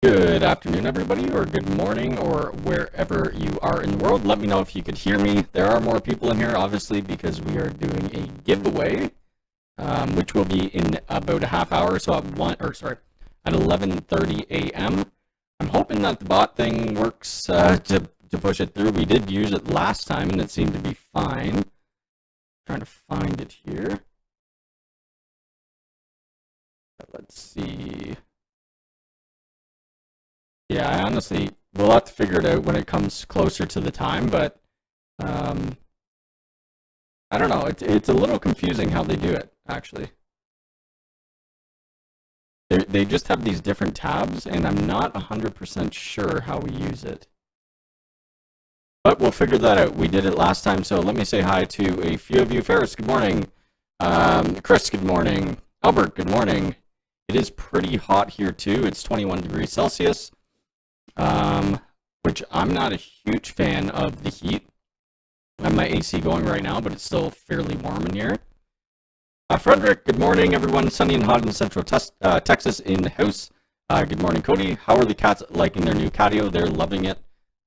Good afternoon, everybody, or good morning, or wherever you are in the world. Let me know if you could hear me. There are more people in here, obviously, because we are doing a giveaway, which will be in about a half hour, so at 11:30 a.m. I'm hoping that the bot thing works to push it through. We did use it last time, and it seemed to be fine. Trying to find it here. Let's see. Yeah, I honestly, we'll have to figure it out when it comes closer to the time, but I don't know. It's a little confusing how they do it, actually. They just have these different tabs, and I'm not 100% sure how we use it. But we'll figure that out. We did it last time, so let me say hi to a few of you. Ferris, good morning. Chris, good morning. Albert, good morning. It is pretty hot here, too. It's 21 degrees Celsius. Which I'm not a huge fan of the heat. I have my AC going right now, but it's still fairly warm in here. Frederick, good morning, everyone. Sunny and hot in Central Texas in the house. Good morning, Cody. How are the cats liking their new catio? They're loving it.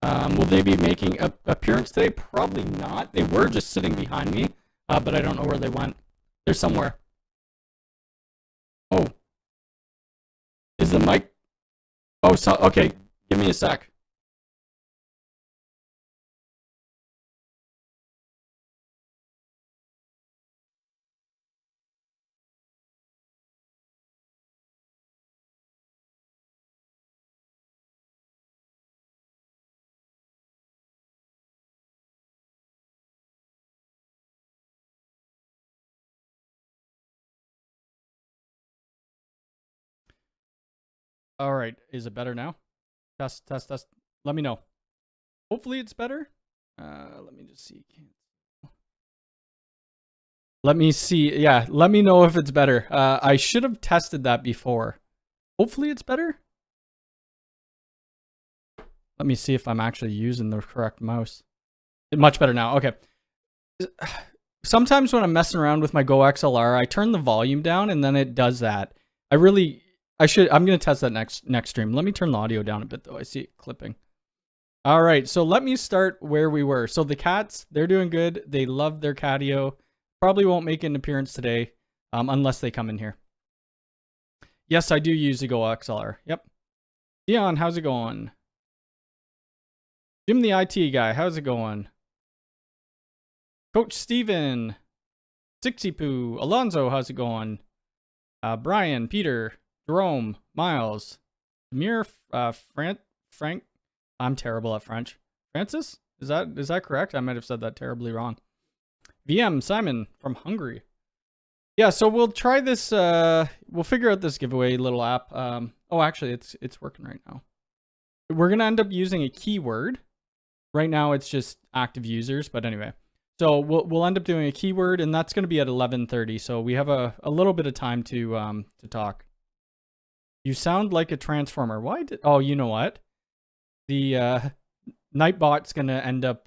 Will they be making an appearance today? Probably not. They were just sitting behind me, but I don't know where they went. They're somewhere. Oh. Is the mic? Oh, so, okay. Give me a sec. All right. Is it better now? Test, test, test. Let me know. Hopefully it's better. Let me just see. Let me see. Yeah, let me know if it's better. I should have tested that before. Hopefully it's better. Let me see if I'm actually using the correct mouse. Much better now. Okay. Sometimes when I'm messing around with my Go XLR, I turn the volume down and then it does that. I'm going to test that next stream. Let me turn the audio down a bit though. I see it clipping. All right, so let me start where we were. So the cats, they're doing good. They love their catio. Probably won't make an appearance today unless they come in here. Yes, I do use the Go XLR. Yep. Dion, how's it going? Jim the IT guy, how's it going? Coach Steven, Sixy Poo, Alonzo, how's it going? Brian, Peter, Jerome, Miles, Amir, Frank. I'm terrible at French. Francis? Is that correct? I might have said that terribly wrong. VM, Simon from Hungary. Yeah, so we'll try this. We'll figure out this giveaway little app. Oh, actually, it's working right now. We're gonna end up using a keyword. Right now, it's just active users, but anyway. So we'll end up doing a keyword, and that's gonna be at 11:30. So we have a little bit of time to talk. You sound like a transformer. Why did? Oh, you know what? The nightbot's gonna end up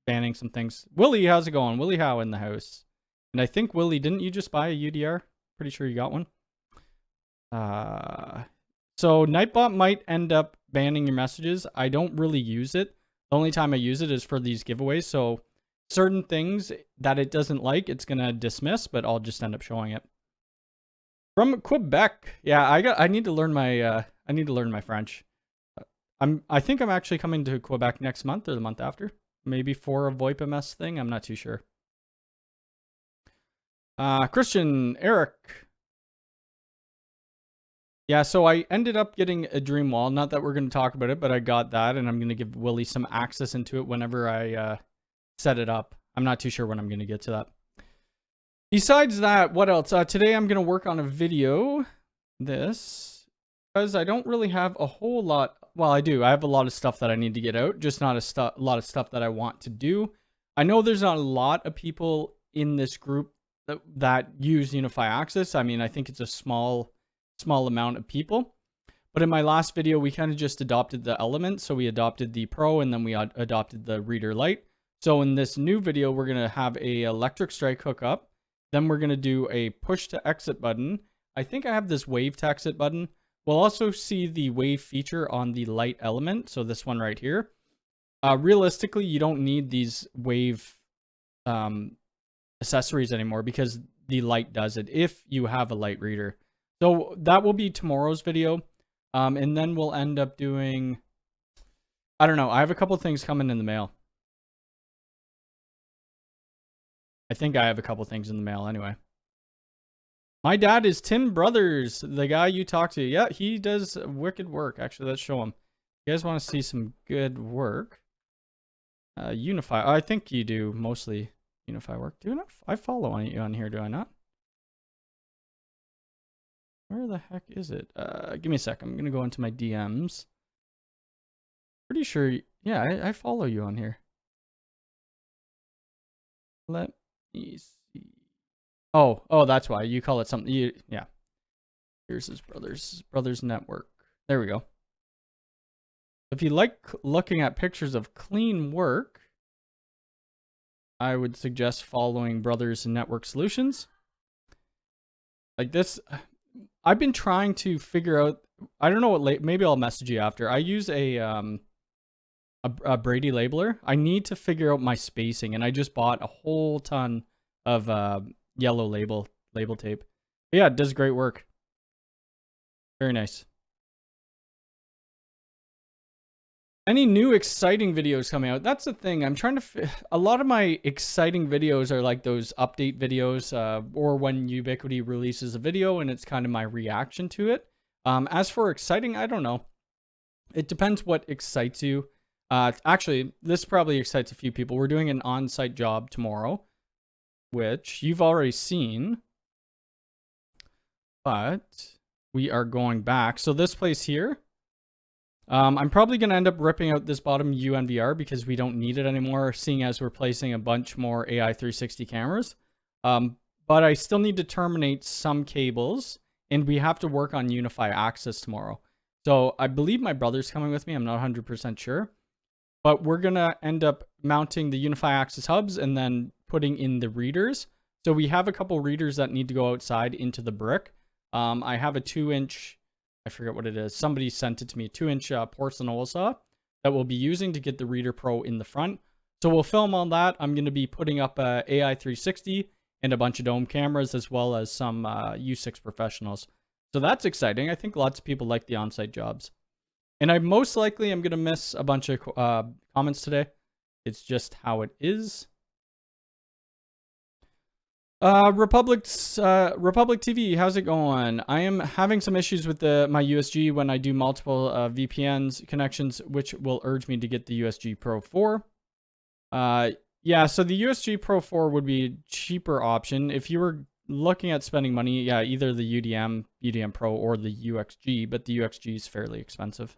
banning some things. Willie, how's it going? Willie Howe in the house. And I think, Willie, didn't you just buy a UDR? Pretty sure you got one. So nightbot might end up banning your messages. I don't really use it. The only time I use it is for these giveaways. So certain things that it doesn't like, it's gonna dismiss, but I'll just end up showing it. From Quebec. Yeah, I need to learn my French. I think I'm actually coming to Quebec next month or the month after. Maybe for a VoIP MS thing. I'm not too sure. Christian, Eric. Yeah, so I ended up getting a dream wall. Not that we're going to talk about it, but I got that, and I'm going to give Willie some access into it whenever I set it up. I'm not too sure when I'm going to get to that. Besides that, what else? Today I'm going to work on a video. This, because I don't really have a whole lot. Well, I do. I have a lot of stuff that I need to get out, just not a lot of stuff that I want to do. I know there's not a lot of people in this group that use Unifi Access. I mean, I think it's a small amount of people. But in my last video, we kind of just adopted the element. So we adopted the Pro, and then we adopted the Reader Lite. So in this new video, we're going to have a electric strike hookup. Then we're going to do a push to exit button. I think I have this wave to exit button. we'll also see the wave feature on the light element. So this one right here. Realistically, you don't need these wave accessories anymore because the light does it if you have a light reader. So that will be tomorrow's video. And then we'll end up doing, I don't know. I have a couple things coming in the mail. I think I have a couple things in the mail anyway. My dad is Tim Brothers, the guy you talk to. Yeah, he does wicked work. Actually, let's show him. You guys want to see some good work? Unifi. I think you do mostly Unifi work. Do I follow you on here? Do I not? Where the heck is it? Give me a sec. I'm gonna go into my DMs. Pretty sure. Yeah, I follow you on here. Let me see. Oh, that's why you call it something. Yeah. Here's his brothers network. There we go. If you like looking at pictures of clean work, I would suggest following Brothers Network Solutions. Like this, I've been trying to figure out. I don't know what. Maybe I'll message you after. I use a Brady labeler. I need to figure out my spacing, and I just bought a whole ton of yellow label tape. But yeah, it does great work. Very nice. Any new exciting videos coming out? That's the thing. I'm trying to. A lot of my exciting videos are like those update videos, or when Ubiquiti releases a video and it's kind of my reaction to it. As for exciting, I don't know. It depends what excites you. Actually, this probably excites a few people. We're doing an on-site job tomorrow, which you've already seen, but we are going back. So this place here. I'm probably going to end up ripping out this bottom UNVR because we don't need it anymore, seeing as we're placing a bunch more AI 360 cameras. But I still need to terminate some cables, and we have to work on Unifi access tomorrow. So I believe my brother's coming with me. I'm not 100% sure. But we're going to end up mounting the Unifi access hubs and then putting in the readers. So we have a couple readers that need to go outside into the brick. I have a 2-inch... I forget what it is. Somebody sent it to me. A 2-inch porcelain hole saw that we'll be using to get the Reader Pro in the front. So we'll film on that. I'm going to be putting up a AI 360 and a bunch of dome cameras, as well as some U6 professionals. So that's exciting. I think lots of people like the on-site jobs. And I most likely am going to miss a bunch of comments today. It's just how it is. Republic TV, how's it going? I am having some issues with my USG when I do multiple VPNs connections, which will urge me to get the USG Pro 4. Yeah, so the USG Pro 4 would be a cheaper option. If you were looking at spending money, yeah, either the UDM Pro or the UXG, but the UXG is fairly expensive.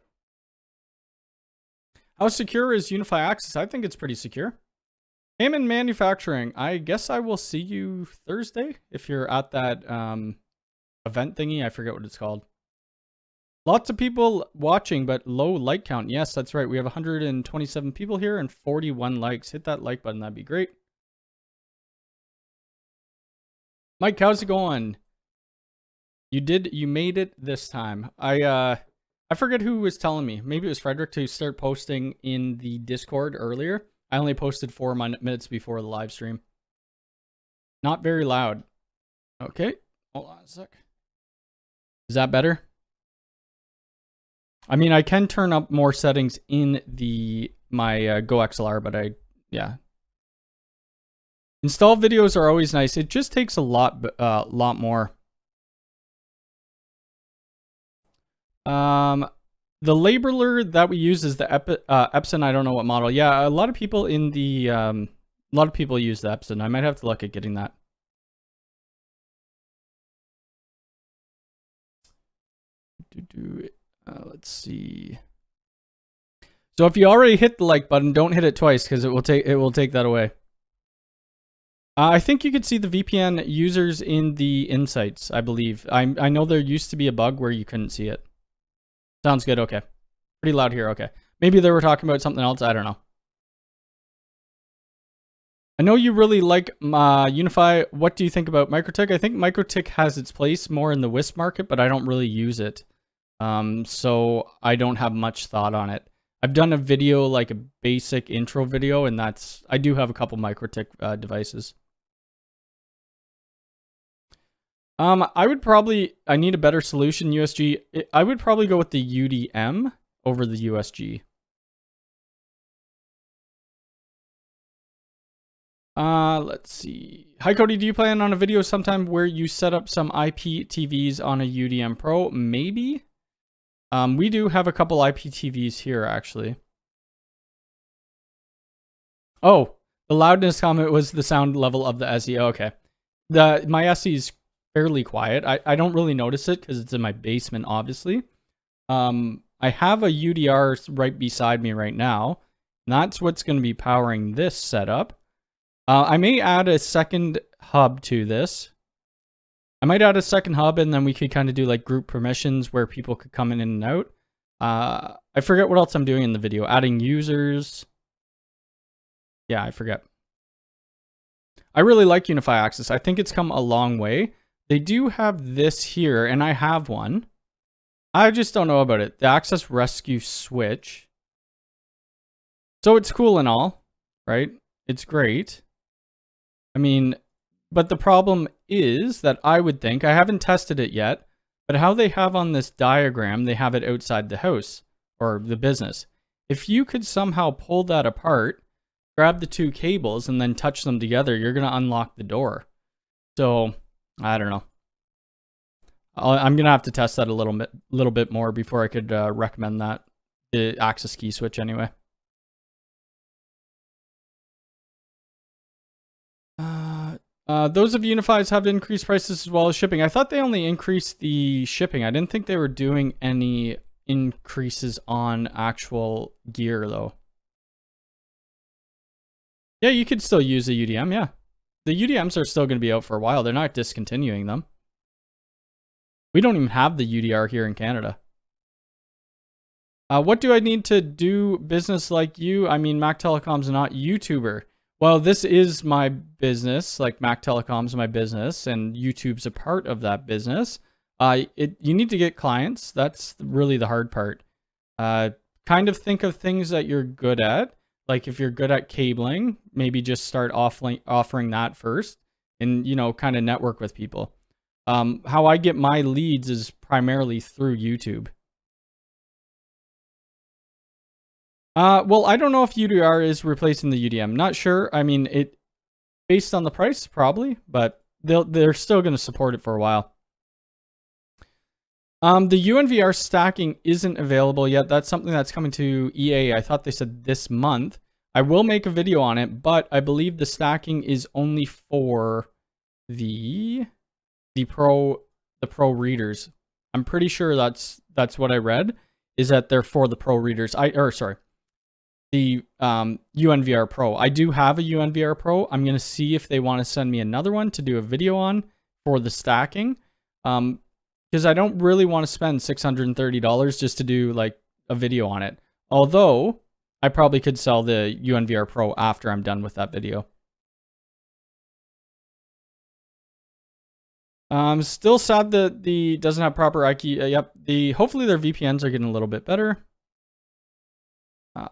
How secure is Unifi access? I think it's pretty secure. Hammond Manufacturing. I guess I will see you Thursday if you're at that event thingy. I forget what it's called. Lots of people watching, but low like count. Yes, that's right. We have 127 people here and 41 likes. Hit that like button. That'd be great. Mike, how's it going? You made it this time. I forget who was telling me. Maybe it was Frederick to start posting in the Discord earlier. I only posted 4 minutes before the live stream. Not very loud. Okay. Hold on a sec. Is that better? I mean, I can turn up more settings in my Go XLR, but yeah. Install videos are always nice. It just takes a lot more. The labeler that we use is the Epson. I don't know what model. Yeah, a lot of people in the a lot of people use the Epson. I might have to look at getting that. Let's see. So if you already hit the like button, don't hit it twice because it will take that away. I think you could see the VPN users in the insights. I believe. I know there used to be a bug where you couldn't see it. Sounds good. Okay. Pretty loud here. Okay. Maybe they were talking about something else. I don't know. I know you really like Unifi. What do you think about MikroTik? I think MikroTik has its place more in the WISP market, but I don't really use it. So I don't have much thought on it. I've done a video, like a basic intro video, and I do have a couple MikroTik devices. I need a better solution, USG. I would probably go with the UDM over the USG. Let's see. Hi, Cody. Do you plan on a video sometime where you set up some IPTVs on a UDM Pro? Maybe. We do have a couple IPTVs here, actually. Oh, the loudness comment was the sound level of the SE. Oh, okay. My SE is fairly quiet. I don't really notice it because it's in my basement, obviously. I have a UDR right beside me right now. And that's what's going to be powering this setup. I may add a second hub to this. I might add a second hub, and then we could kind of do like group permissions where people could come in and out. I forget what else I'm doing in the video. Adding users. Yeah, I forget. I really like Unifi Access. I think it's come a long way. They do have this here, and I have one. I just don't know about it. The Access Rescue Switch. So it's cool and all, right? It's great. I mean, but the problem is that I would think, I haven't tested it yet, but how they have on this diagram, they have it outside the house or the business. If you could somehow pull that apart, grab the two cables and then touch them together, you're going to unlock the door. So, I don't know. I'm going to have to test that a little bit more before I could recommend that. The access key switch anyway. Those of Unifi's have increased prices as well as shipping. I thought they only increased the shipping. I didn't think they were doing any increases on actual gear, though. Yeah, you could still use a UDM, yeah. The UDMs are still going to be out for a while. They're not discontinuing them. We don't even have the UDR here in Canada. What do I need to do business like you? I mean, Mactelecom's not YouTuber. Well, this is my business, like Mactelecom's my business, and YouTube's a part of that business. You need to get clients. That's really the hard part. Kind of think of things that you're good at. Like if you're good at cabling, maybe just start offering that first and, you know, kind of network with people. How I get my leads is primarily through YouTube. Well, I don't know if UDR is replacing the UDM. Not sure. I mean, based on the price, probably, but they're still going to support it for a while. The UNVR stacking isn't available yet. That's something that's coming to EA. I thought they said this month. I will make a video on it, but I believe the stacking is only for the pro readers. I'm pretty sure that's what I read, is that they're for the pro readers. The UNVR Pro. I do have a UNVR Pro. I'm going to see if they want to send me another one to do a video on for the stacking. Because I don't really want to spend $630 just to do like a video on it. Although, I probably could sell the UNVR Pro after I'm done with that video. Still sad that the doesn't have proper IQ. Yep, hopefully their VPNs are getting a little bit better.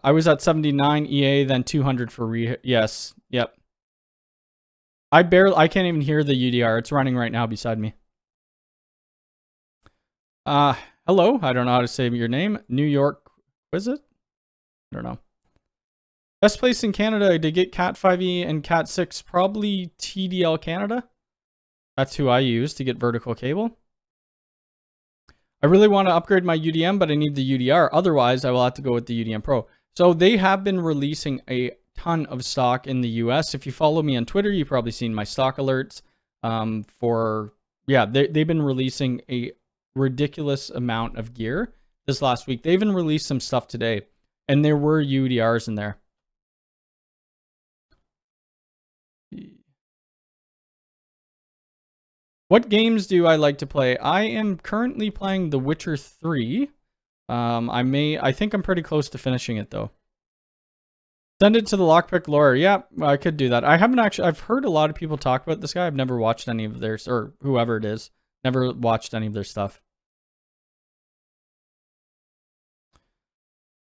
I was at 79 EA, then 200 for yes, yep. I can't even hear the UDR. It's running right now beside me. Hello. I don't know how to say your name. New York, is it? I don't know. Best place in Canada to get Cat 5e and Cat 6, probably TDL Canada. That's who I use to get vertical cable. I really want to upgrade my UDM, but I need the UDR. Otherwise, I will have to go with the UDM Pro. So they have been releasing a ton of stock in the US. If you follow me on Twitter, you've probably seen my stock alerts. They've been releasing a ridiculous amount of gear this last week. They even released some stuff today, and there were UDRs in there. What games do I like to play? I am currently playing The Witcher 3. I think I'm pretty close to finishing it though. Send it to the Lockpick Lawyer. Yeah, I could do that. I've heard a lot of people talk about this guy. I've never watched any of theirs, or whoever it is. Never watched any of their stuff.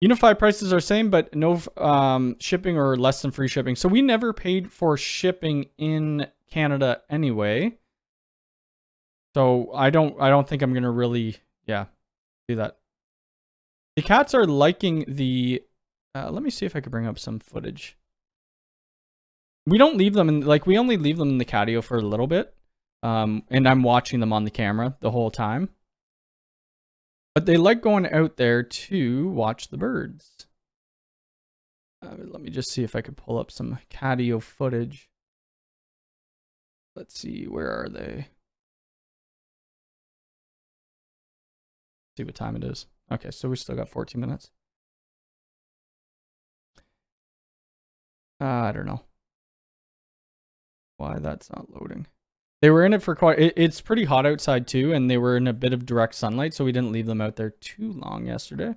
Unifi prices are same, but no shipping or less than free shipping. So we never paid for shipping in Canada anyway. So I don't think I'm gonna really, yeah, do that. The cats are liking the. Let me see if I could bring up some footage. We don't leave them in, like, we only leave them in the catio for a little bit. And I'm watching them on the camera the whole time. But they like going out there to watch the birds. Let me just see if I could pull up some catio footage. Let's see, where are they? See what time it is. Okay, so we still got 14 minutes. I don't know why that's not loading. They were in it for quite, it's pretty hot outside too, and they were in a bit of direct sunlight, so we didn't leave them out there too long yesterday.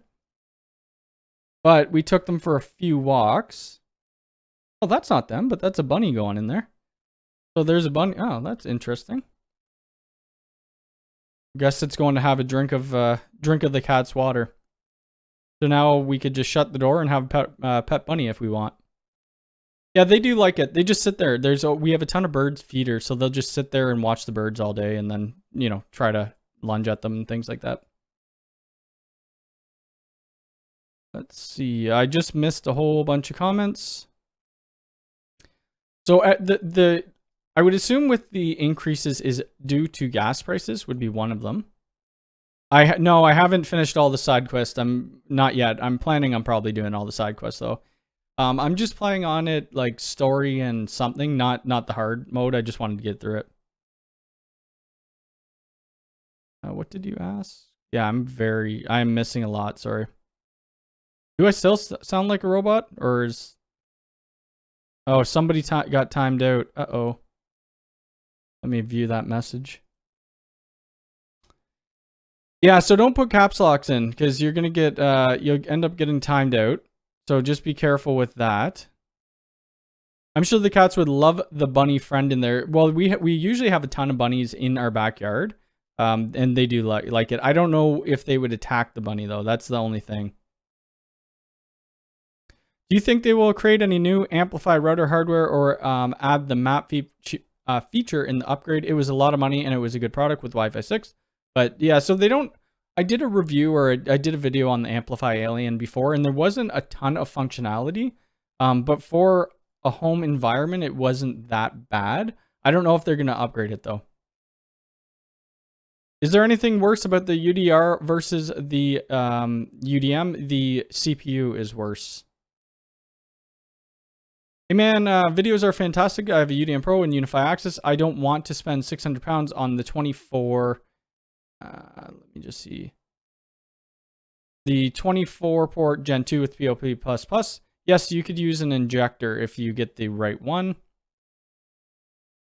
But we took them for a few walks. Oh, that's not them, but that's a bunny going in there. So there's a bunny. Oh, that's interesting. Guess it's going to have a drink of the cat's water. So now we could just shut the door and have a pet bunny if we want. Yeah, they do like it. They just sit there. We have a ton of birds feeders, so they'll just sit there and watch the birds all day, and then, you know, try to lunge at them and things like that. Let's see. I just missed a whole bunch of comments. So I would assume with the increases is due to gas prices would be one of them. No, I haven't finished all the side quests. I'm not yet. I'm planning on probably doing all the side quests though. I'm just playing on it like story and something, not the hard mode. I just wanted to get through it. What did you ask? Yeah, I'm missing a lot. Sorry. Do I still sound like a robot, or is? Oh, somebody got timed out. Uh-oh. Let me view that message. Yeah, so don't put caps locks in because you're gonna get you'll end up getting timed out. So just be careful with that. I'm sure the cats would love the bunny friend in there. Well, we usually have a ton of bunnies in our backyard, and they do like it. I don't know if they would attack the bunny though. That's the only thing. Do you think they will create any new amplify router hardware or add the map feature in the upgrade? It was a lot of money and it was a good product with Wi-Fi 6. But yeah, so they don't. I did a review or I did a video on the Amplify Alien before, and there wasn't a ton of functionality. But for a home environment, it wasn't that bad. I don't know if they're going to upgrade it though. Is there anything worse about the UDR versus the UDM? The CPU is worse. Hey man, videos are fantastic. I have a UDM Pro and Unifi Access. I don't want to spend £600 on the 24... let me just see. The 24 port Gen 2 with POP++. Yes, you could use an injector if you get the right one.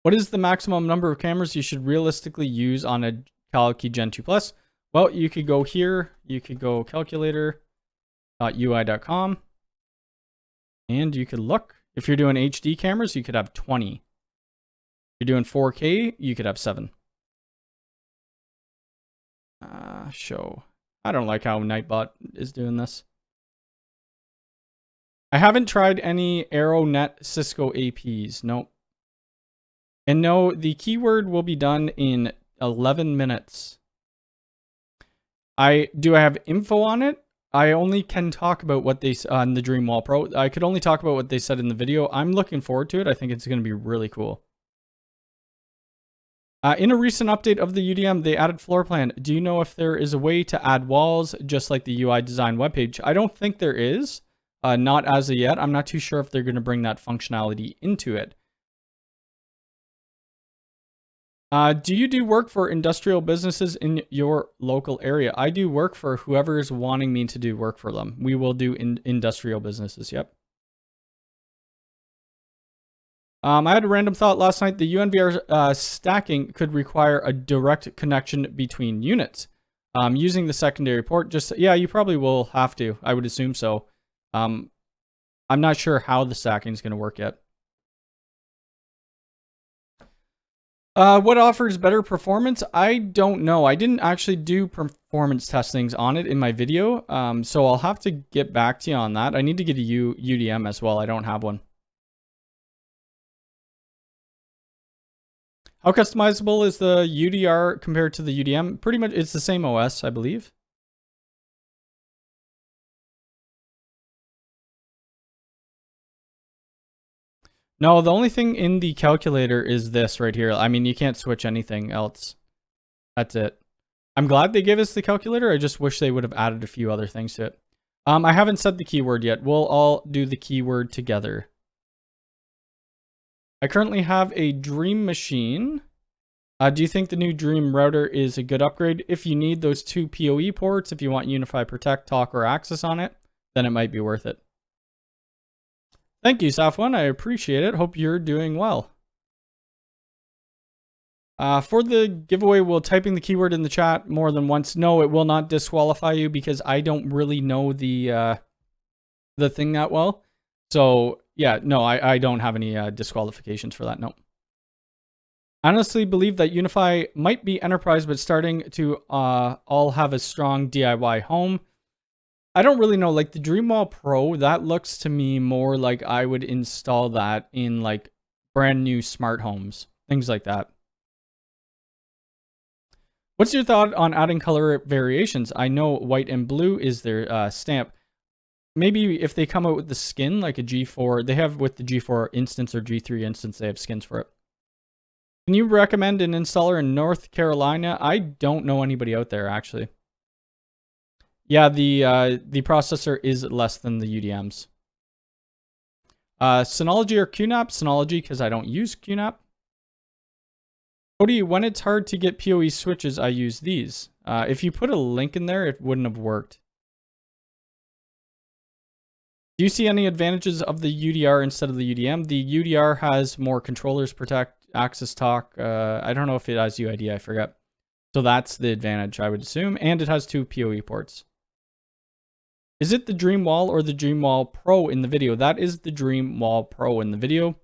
What is the maximum number of cameras you should realistically use on a Calki Gen 2 Plus? Well, you could go here. You could go calculator.ui.com. And you could look. If you're doing HD cameras, you could have 20. If you're doing 4K, you could have 7. Show. I don't like how Nightbot is doing this. I haven't tried any AeroNet Cisco APs. Nope. And no, the keyword will be done in 11 minutes. Do I have info on it? I only can talk about what they on the Dreamwall Pro. I could only talk about what they said in the video. I'm looking forward to it. I think it's going to be really cool. In a recent update of the UDM, they added floor plan. Do you know if there is a way to add walls just like the UI design webpage? I don't think there is. Not as of yet. I'm not too sure if they're going to bring that functionality into it. Do you do work for industrial businesses in your local area? I do work for whoever is wanting me to do work for them. We will do industrial businesses. Yep. I had a random thought last night. The UNVR stacking could require a direct connection between units. Using the secondary port, yeah, you probably will have to. I would assume so. I'm not sure how the stacking is going to work yet. What offers better performance? I don't know. I didn't actually do performance testings on it in my video, so I'll have to get back to you on that. I need to get a UDM as well. I don't have one. How customizable is the UDR compared to the UDM? Pretty much, it's the same OS, I believe. No, the only thing in the calculator is this right here. I mean, you can't switch anything else. That's it. I'm glad they gave us the calculator. I just wish they would have added a few other things to it. I haven't said the keyword yet. We'll all do the keyword together. I currently have a Dream machine. Do you think the new Dream router is a good upgrade? If you need those 2 PoE ports, if you want Unifi Protect, Talk, or Access on it, then it might be worth it. Thank you, Saf1. I appreciate it. Hope you're doing well. For the giveaway, will typing the keyword in the chat more than once? No, it will not disqualify you because I don't really know the thing that well. So yeah, no, I don't have any disqualifications for that. No. I honestly believe that Unifi might be enterprise, but starting to all have a strong DIY home. I don't really know, like the Dreamwall Pro, that looks to me more like I would install that in like brand new smart homes, things like that. What's your thought on adding color variations? I know white and blue is their stamp. Maybe if they come out with the skin, like a G4, they have with the G4 instance or G3 instance, they have skins for it. Can you recommend an installer in North Carolina? I don't know anybody out there, actually. Yeah, the processor is less than the UDMs. Synology or QNAP? Synology, because I don't use QNAP. Cody, when it's hard to get PoE switches, I use these. If you put a link in there, it wouldn't have worked. Do you see any advantages of the UDR instead of the UDM? The UDR has more controllers, protect, access, talk. I don't know if it has UID, I forget. So that's the advantage, I would assume. And it has 2 PoE ports. Is it the Dreamwall or the Dreamwall Pro in the video? That is the Dreamwall Pro in the video.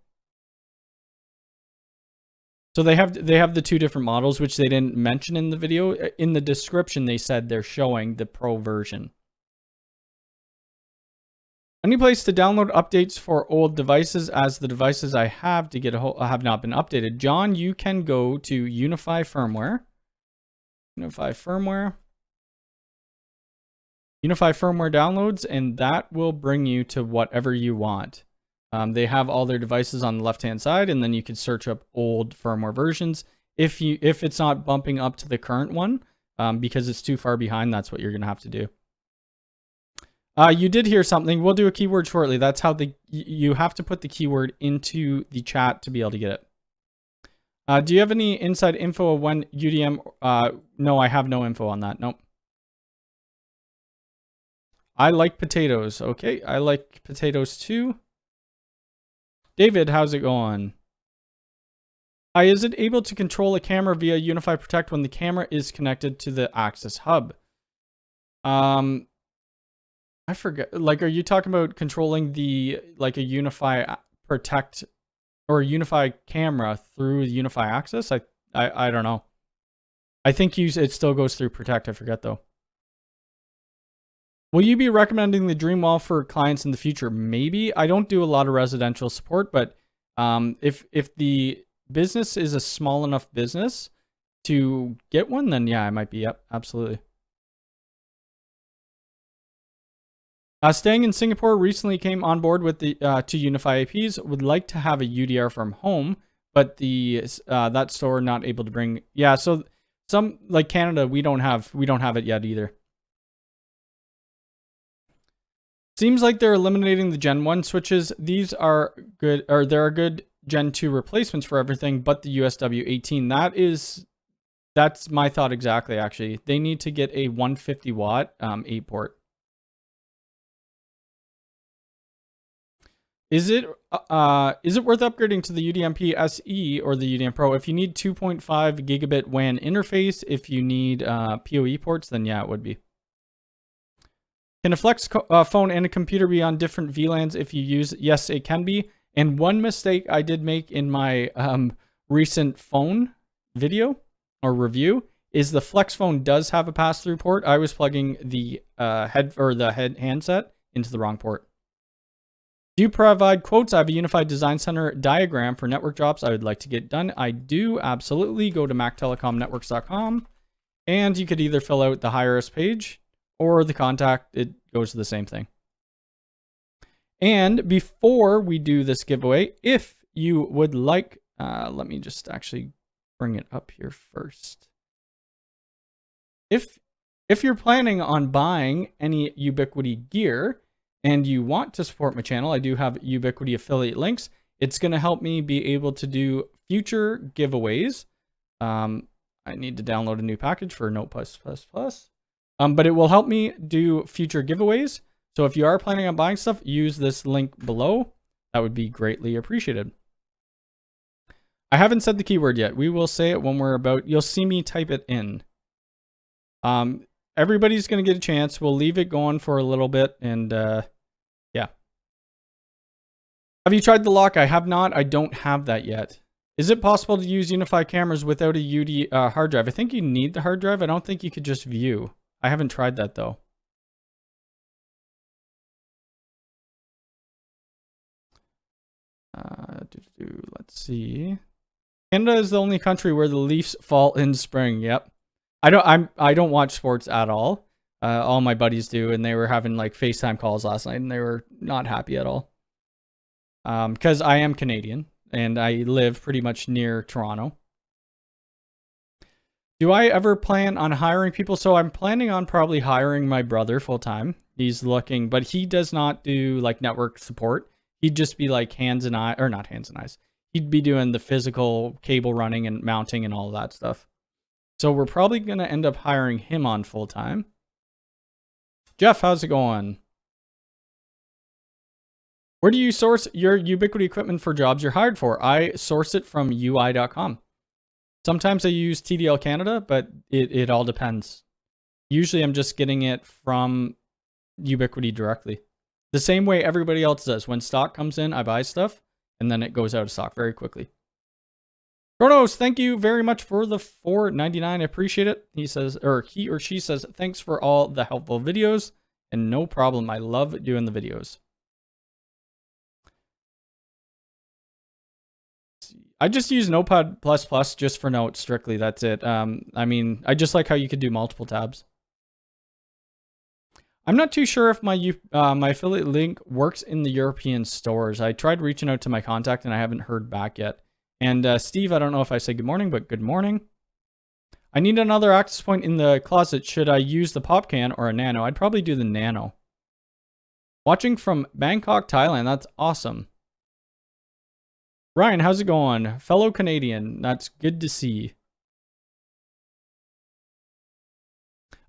So they have the 2 different models, which they didn't mention in the video. In the description, they said they're showing the Pro version. Any place to download updates for old devices, as the devices I have to get have not been updated? John, you can go to Unifi firmware. Unifi firmware downloads, and that will bring you to whatever you want. They have all their devices on the left-hand side, and then you can search up old firmware versions. If it's not bumping up to the current one, because it's too far behind, that's what you're gonna have to do. You did hear something. We'll do a keyword shortly. That's how you have to put the keyword into the chat to be able to get it. Do you have any inside info of when UDM? No, I have no info on that. Nope. I like potatoes. Okay, I like potatoes too. David, how's it going? Is it able to control a camera via Unifi Protect when the camera is connected to the Access Hub? I forget. Like, are you talking about controlling the like a Unifi Protect or a Unifi camera through the Unifi Access? I don't know. I think it still goes through Protect. I forget though. Will you be recommending the Dreamwall for clients in the future? Maybe. I don't do a lot of residential support, but if the business is a small enough business to get one, then yeah, I might be. Yep, absolutely. Staying in Singapore, recently came on board with the 2 Unifi APs. Would like to have a UDR from home, but that store not able to bring. Yeah, so some like Canada, we don't have it yet either. Seems like they're eliminating the Gen 1 switches. These are good, or there are good Gen 2 replacements for everything, but the USW18. That's my thought exactly. Actually, they need to get a 150 watt 8 port. Is it worth upgrading to the UDMP SE or the UDM Pro? If you need 2.5 gigabit WAN interface, if you need PoE ports, then yeah, it would be. Can a Flex phone and a computer be on different VLANs if you use? Yes, it can be. And one mistake I did make in my recent phone video or review is the Flex phone does have a pass-through port. I was plugging the handset into the wrong port. Do you provide quotes? I have a Unified Design Center diagram for network jobs I would like to get done. I do, absolutely. Go to mactelecomnetworks.com, and you could either fill out the hire us page or the contact. It goes to the same thing. And before we do this giveaway, if you would like, let me just actually bring it up here first. If you're planning on buying any Ubiquiti gear and you want to support my channel, I do have Ubiquiti affiliate links. It's going to help me be able to do future giveaways. I need to download a new package for Note++. But it will help me do future giveaways. So if you are planning on buying stuff, use this link below. That would be greatly appreciated. I haven't said the keyword yet. We will say it when we're about. You'll see me type it in. Everybody's going to get a chance. We'll leave it going for a little bit. And yeah. Have you tried the lock? I have not. I don't have that yet. Is it possible to use Unifi cameras without a hard drive? I think you need the hard drive. I don't think you could just view. I haven't tried that though. Let's see. Canada is the only country where the Leafs fall in spring. Yep. I don't watch sports at all. All my buddies do, and they were having like FaceTime calls last night, and they were not happy at all. Because I am Canadian and I live pretty much near Toronto. Do I ever plan on hiring people? So I'm planning on probably hiring my brother full time. He's looking, but he does not do like network support. He'd just be like hands and eyes, or not hands and eyes. He'd be doing the physical cable running and mounting and all of that stuff. So we're probably going to end up hiring him on full time. Jeff, how's it going? Where do you source your Ubiquiti equipment for jobs you're hired for? I source it from UI.com. Sometimes I use TDL Canada, but it all depends. Usually I'm just getting it from Ubiquiti directly. The same way everybody else does. When stock comes in, I buy stuff, and then it goes out of stock very quickly. Kronos, thank you very much for the $4.99. I appreciate it. He says, or he or she says, thanks for all the helpful videos, and no problem. I love doing the videos. I just use Notepad++ just for notes strictly. That's it. I mean, I just like how you could do multiple tabs. I'm not too sure if my my affiliate link works in the European stores. I tried reaching out to my contact and I haven't heard back yet. And Steve, I don't know if I said good morning, but good morning. I need another access point in the closet. Should I use the pop can or a nano? I'd probably do the nano. Watching from Bangkok, Thailand. That's awesome. Ryan, how's it going? Fellow Canadian. That's good to see.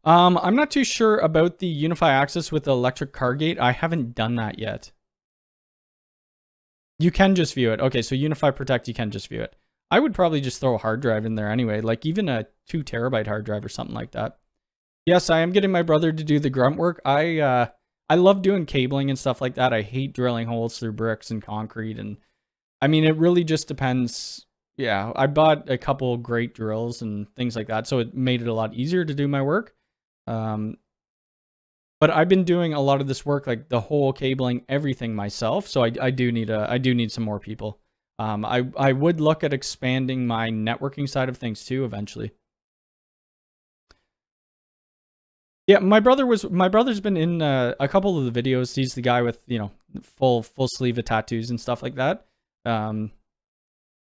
I'm not too sure about the Unifi access with the electric car gate. I haven't done that yet. You can just view it. Okay, so Unifi Protect, you can just view it. I would probably just throw a hard drive in there anyway, like even a 2 terabyte hard drive or something like that. Yes, I am getting my brother to do the grunt work. I love doing cabling and stuff like that. I hate drilling holes through bricks and concrete, and I mean, it really just depends. Yeah, I bought a couple great drills and things like that, so it made it a lot easier to do my work. But I've been doing a lot of this work, like the whole cabling, everything myself. So I do need some more people. I would look at expanding my networking side of things too eventually. Yeah, my brother's been in a couple of the videos. He's the guy with, you know, full sleeve of tattoos and stuff like that.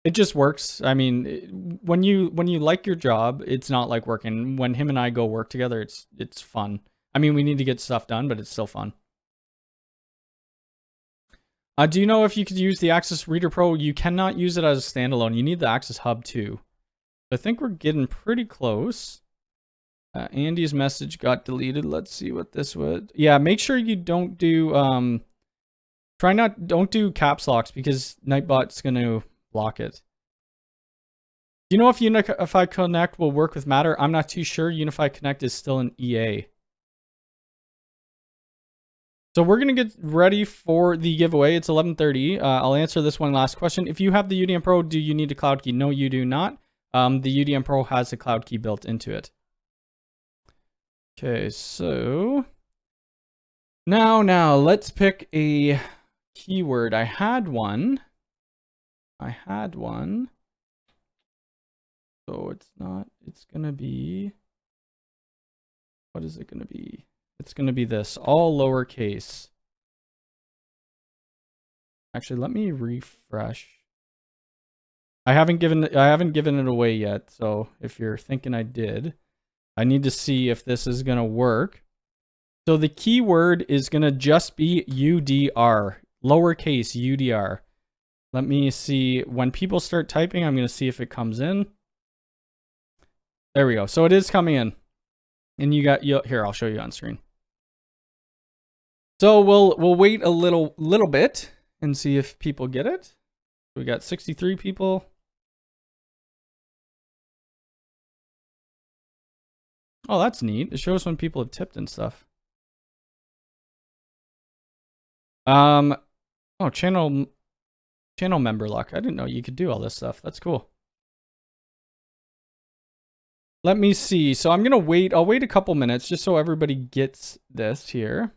It just works. I mean, when you like your job, it's not like working. When him and I go work together, it's fun. I mean, we need to get stuff done, but it's still fun. Do you know if you could use the Access Reader Pro? You cannot use it as a standalone. You need the Access Hub too. I think we're getting pretty close. Andy's message got deleted. Let's see what this would. Yeah, make sure you don't do don't do caps locks because Nightbot's going to block it. Do you know if Unifi Connect will work with Matter? I'm not too sure. Unifi Connect is still an EA. So we're going to get ready for the giveaway. It's 11:30. I'll answer this one last question. If you have the UDM Pro, do you need a cloud key? No, you do not. the UDM Pro has a cloud key built into it. Okay, so now let's pick a keyword. I had one. So it's going to be, what is it going to be? It's going to be this, all lowercase. Actually, let me refresh. I haven't given it away yet, so if you're thinking I did, I need to see if this is going to work. So the keyword is going to just be UDR, lowercase UDR. Let me see. When people start typing, I'm going to see if it comes in. There we go. So it is coming in. And here, I'll show you on screen. So we'll wait a little bit and see if people get it. We got 63 people. Oh, that's neat. It shows when people have tipped and stuff. Oh, channel member lock. I didn't know you could do all this stuff. That's cool. Let me see. So I'm gonna wait. I'll wait a couple minutes just so everybody gets this here.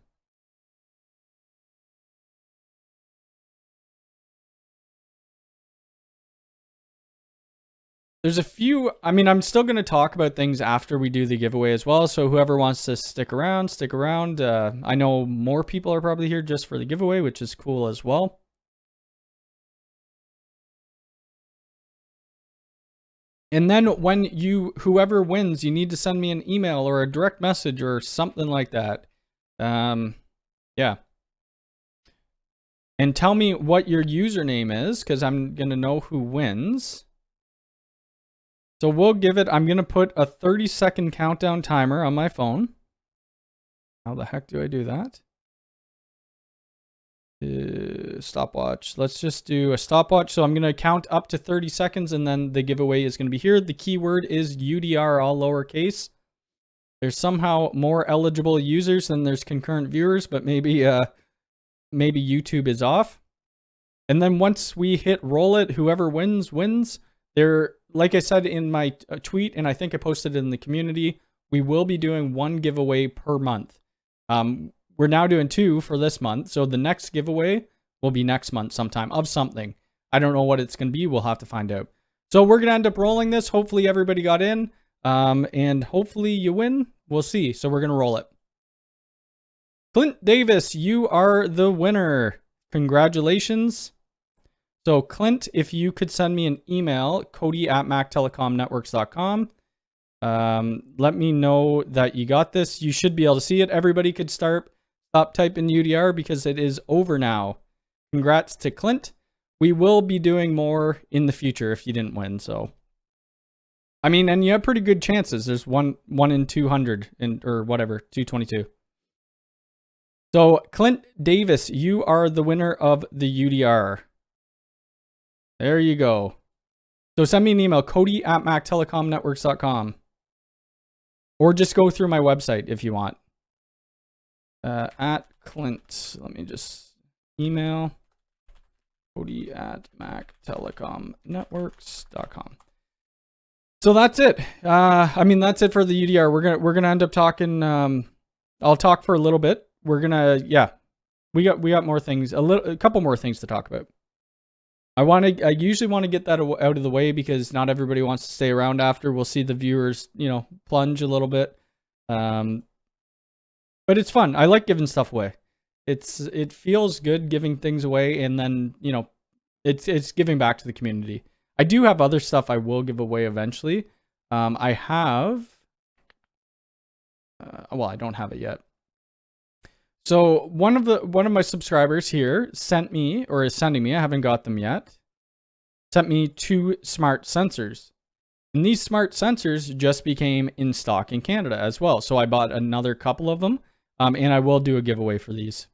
There's a few, I mean, I'm still going to talk about things after we do the giveaway as well. So whoever wants to stick around, stick around. I know more people are probably here just for the giveaway, which is cool as well. And then when whoever wins, you need to send me an email or a direct message or something like that. Yeah. And tell me what your username is, because I'm going to know who wins. So we'll give it, I'm going to put a 30-second countdown timer on my phone. How the heck do I do that? Stopwatch. Let's just do a stopwatch. So I'm going to count up to 30 seconds and then the giveaway is going to be here. The keyword is UDR, all lowercase. There's somehow more eligible users than there's concurrent viewers, but maybe YouTube is off. And then once we hit roll it, whoever wins, wins. Like I said in my tweet, and I think I posted it in the community, we will be doing one giveaway per month. We're now doing 2 for this month, so the next giveaway will be next month sometime of something. I don't know what it's going to be. We'll have to find out. So we're going to end up rolling this. Hopefully everybody got in, and hopefully you win. We'll see. So we're going to roll it. Clint Davis, you are the winner. Congratulations. So Clint, if you could send me an email, cody@mactelecomnetworks.com. Let me know that you got this. You should be able to see it. Everybody could stop typing UDR because it is over now. Congrats to Clint. We will be doing more in the future if you didn't win. So, I mean, and you have pretty good chances. There's one in 200 or whatever, 222. So Clint Davis, you are the winner of the UDR. There you go. So send me an email, cody@mactelecomnetworks.com. Or just go through my website if you want. At Clint, let me just email cody@mactelecomnetworks.com. So that's it. I mean, that's it for the UDR. We're gonna end up talking. I'll talk for a little bit. We're gonna, yeah, we got more things, a couple more things to talk about. I usually want to get that out of the way because not everybody wants to stay around after. We'll see the viewers, plunge a little bit. But it's fun. I like giving stuff away. It feels good giving things away, and then, it's giving back to the community. I do have other stuff I will give away eventually. I have, well, I don't have it yet. So one of my subscribers here sent me, or is sending me, I haven't got them yet, sent me 2 smart sensors. And these smart sensors just became in stock in Canada as well. So I bought another couple of them, and I will do a giveaway for these.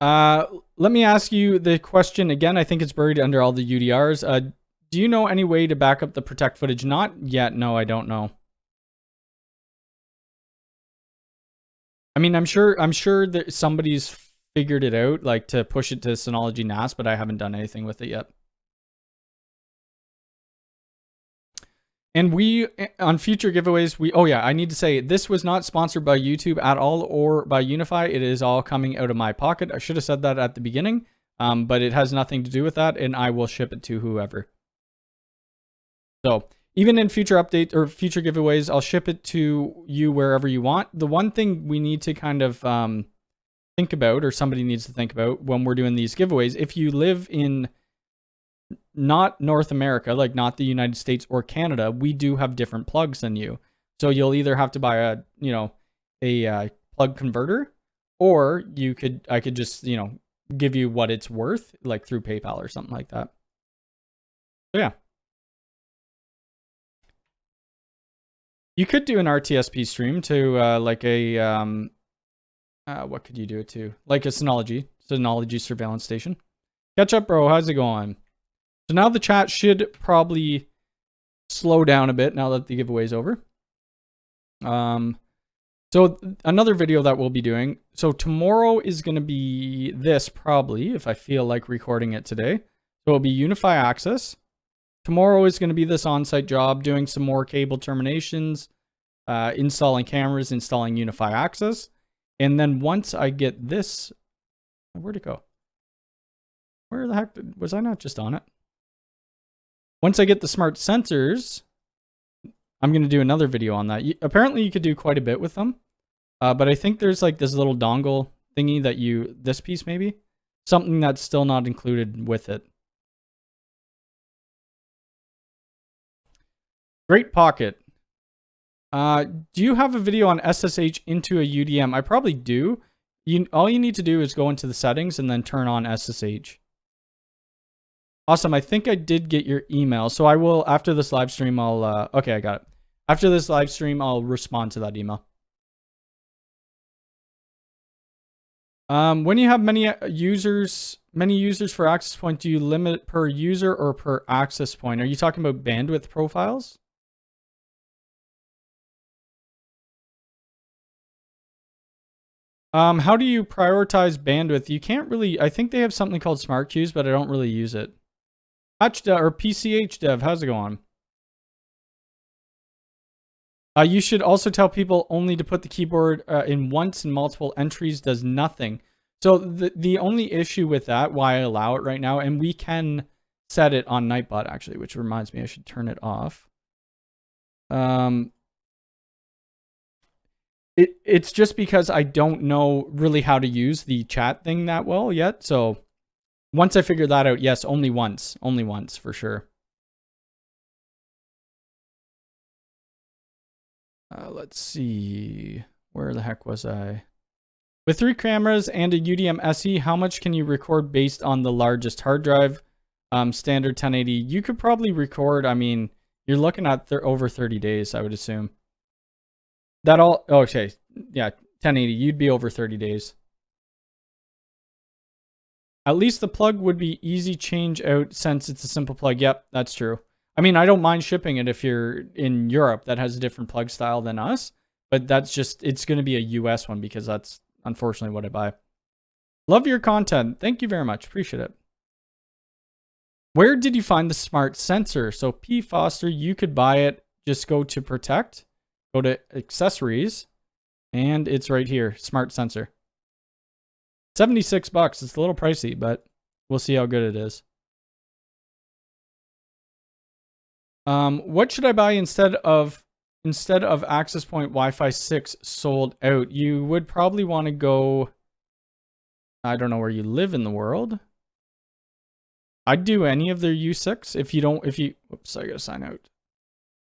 Let me ask you the question again. I think it's buried under all the UDRs. Do you know any way to back up the Protect footage? Not yet. No, I don't know. I mean, I'm sure that somebody's figured it out, like to push it to Synology NAS, but I haven't done anything with it yet. And we, on future giveaways, oh yeah, I need to say, this was not sponsored by YouTube at all or by Unifi. It is all coming out of my pocket. I should have said that at the beginning, but it has nothing to do with that, and I will ship it to whoever. So even in future updates or future giveaways, I'll ship it to you wherever you want. The one thing we need to kind of think about, or somebody needs to think about when we're doing these giveaways, if you live in not North America, like not the United States or Canada, we do have different plugs than you. So you'll either have to buy a, a plug converter, or I could just, give you what it's worth, like through PayPal or something like that. So yeah. You could do an RTSP stream to like a, what could you do it to? Like a Synology surveillance station. Catch up, bro. How's it going? So now the chat should probably slow down a bit now that the giveaway is over. So another video that we'll be doing. So tomorrow is going to be this probably, if I feel like recording it today. So it'll be Unifi access. Tomorrow is going to be this on-site job, doing some more cable terminations, installing cameras, installing Unifi access. And then once I get this, where'd it go? Where the heck was I not just on it? Once I get the smart sensors, I'm going to do another video on that. Apparently you could do quite a bit with them. But I think there's like this little dongle thingy that this piece maybe, something that's still not included with it. Great Pocket. Do you have a video on SSH into a UDM? I probably do. All you need to do is go into the settings and then turn on SSH. Awesome. I think I did get your email. So I will, after this live stream, okay, I got it. After this live stream, I'll respond to that email. When you have many users for access point, do you limit per user or per access point? Are you talking about bandwidth profiles? How do you prioritize bandwidth? You can't really, I think they have something called smart queues, but I don't really use it. Or PCH Dev, how's it going? You should also tell people only to put the keyboard in once, and multiple entries does nothing. So the only issue with that, why I allow it right now, and we can set it on Nightbot actually, which reminds me I should turn it off. It's just because I don't know really how to use the chat thing that well yet. So once I figure that out, yes, only once for sure. Let's see, where the heck was I? With 3 cameras and a UDM SE, how much can you record based on the largest hard drive? Standard 1080. You could probably record, I mean, you're looking at over 30 days, I would assume. Okay, yeah, 1080, you'd be over 30 days. At least the plug would be easy change out since it's a simple plug. Yep, that's true. I mean, I don't mind shipping it if you're in Europe that has a different plug style than us, but that's just, it's going to be a US one because that's unfortunately what I buy. Love your content. Thank you very much. Appreciate it. Where did you find the smart sensor? So P Foster, you could buy it. Just go to Protect, go to Accessories, and it's right here, smart sensor. 76 bucks. It's a little pricey, but we'll see how good it is. What should I buy instead of access point Wi-Fi 6 sold out? You would probably want to go, I don't know where you live in the world. I'd do any of their U6 oops, I gotta sign out.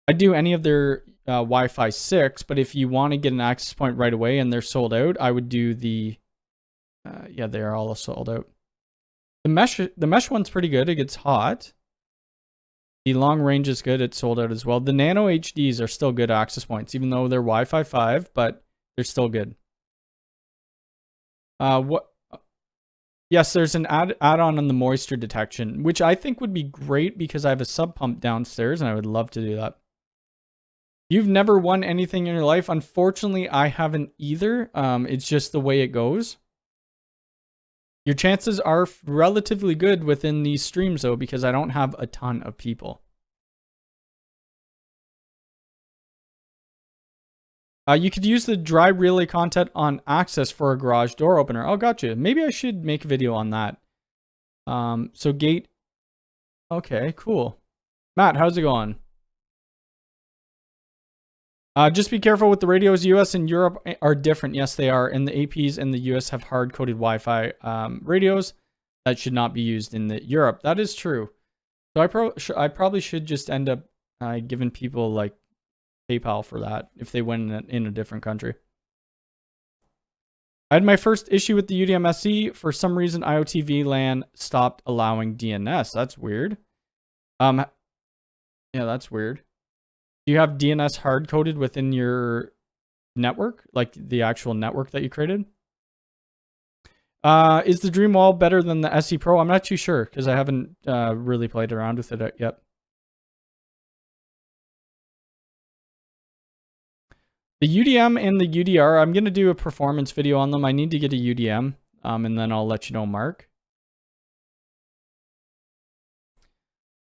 I'd do any of their Wi-Fi 6, but if you want to get an access point right away and they're sold out, I would do the, yeah, they are all sold out. The mesh one's pretty good. It gets hot. The long range is good. It's sold out as well. The Nano HDs are still good access points, even though they're Wi-Fi 5, but they're still good. Yes, there's an add-on on the moisture detection, which I think would be great because I have a sub pump downstairs and I would love to do that. You've never won anything in your life? Unfortunately, I haven't either. It's just the way it goes. Your chances are relatively good within these streams, though, because I don't have a ton of people. You could use the dry relay content on access for a garage door opener. Oh, gotcha. Maybe I should make a video on that. So gate. Okay, cool. Matt, how's it going? Just be careful with the radios. US and Europe are different. Yes, they are. And the APs in the US have hard-coded Wi-Fi radios that should not be used in the Europe. That is true. So I probably should just end up giving people like PayPal for that if they win in a different country. I had my first issue with the UDM-SE. For some reason, IoT VLAN stopped allowing DNS. That's weird. Yeah, that's weird. Do you have DNS hard-coded within your network, like the actual network that you created? Is the Dreamwall better than the SE Pro? I'm not too sure because I haven't really played around with it yet. The UDM and the UDR, I'm going to do a performance video on them. I need to get a UDM, and then I'll let you know, Mark.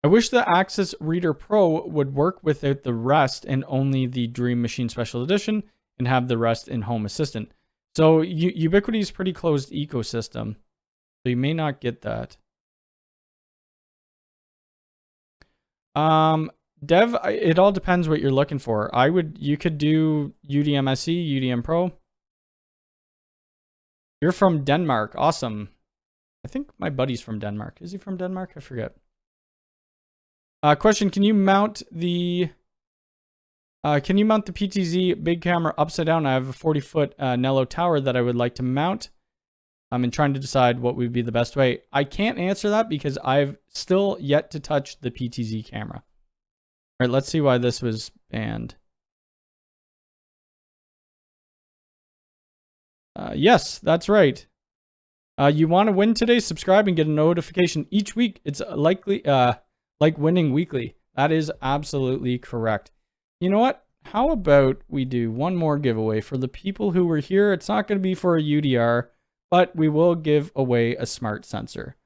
I wish the Access Reader Pro would work without the rest and only the Dream Machine Special Edition and have the rest in Home Assistant. So Ubiquiti is pretty closed ecosystem, so you may not get that. Dev, it all depends what you're looking for. You could do UDM SE, UDM Pro. You're from Denmark. Awesome. I think my buddy's from Denmark. Is he from Denmark? I forget. Question, can you mount the PTZ big camera upside down? I have a 40-foot Nello tower that I would like to mount. I'm trying to decide what would be the best way. I can't answer that because I've still yet to touch the PTZ camera. All right, let's see why this was banned. Yes, that's right. You want to win today? Subscribe and get a notification each week. It's likely like winning weekly. That is absolutely correct. You know what? How about we do one more giveaway for the people who were here? It's not going to be for a UDR, but we will give away a smart sensor.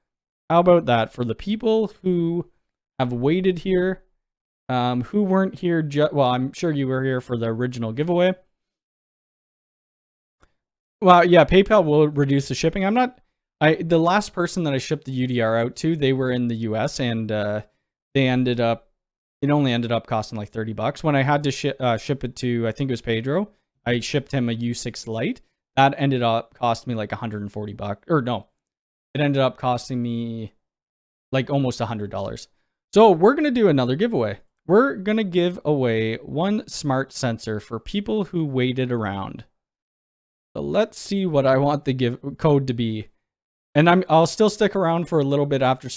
How about that for the people who have waited here, who weren't here? Well, I'm sure you were here for the original giveaway. Well, yeah, PayPal will reduce the shipping. The last person that I shipped the UDR out to, they were in the US and it only ended up costing like $30. When I had to ship it to, I think it was Pedro, I shipped him a U6 Lite. That ended up costing me like $140. Or no, it ended up costing me like almost $100. So we're going to do another giveaway. We're going to give away one smart sensor for people who waited around. So let's see what I want the code to be. And I'll still stick around for a little bit after